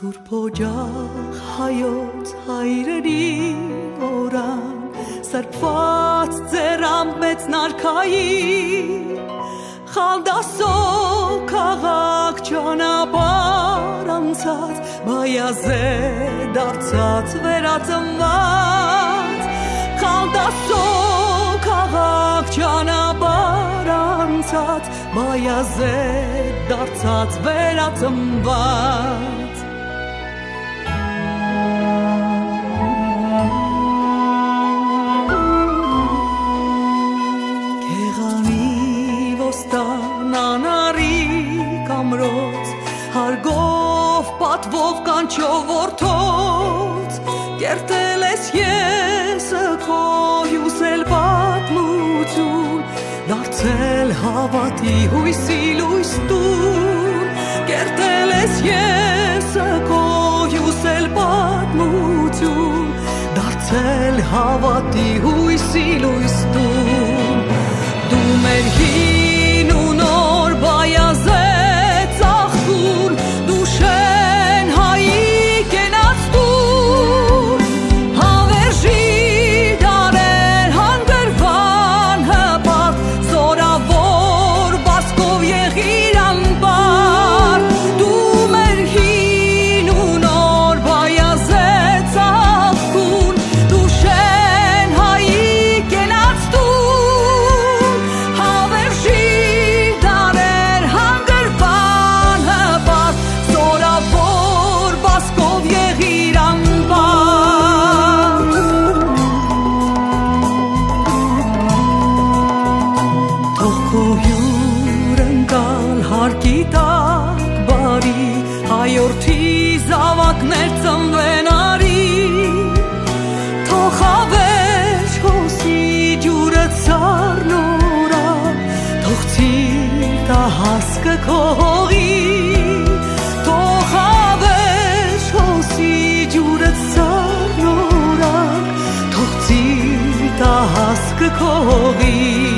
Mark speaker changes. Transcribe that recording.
Speaker 1: Սուրբ օջախ հայոց հայրերի օրան սրբված ձեռամ մեծ նարքայի Խալդասով քաղաք ճանապարհ անցած Բայազե դարձած վերածնված Խալդասով քաղաք ճանապարհ անցած Բայազե դարձած վերածնված Հարգով պատվով կանչով որդոց Կերտել ես եսը քո հյուսել պատմություն Դարձել հավատի հույսի լույս տուն Կերտել ես եսը քո հյուսել պատմություն Դարձել հավատի հույսի լույս տուն Դու մեր հին ու նոր բայազե Հայորդի զավակներ ծնվեն արի Թող հավեր հոսի ջուրը ծառնորա Թող ծիր տա հասկը քո հողի Թող հավեր հոսի ջուրը ծառնորա Թող ծիր տա հասկը քո հողի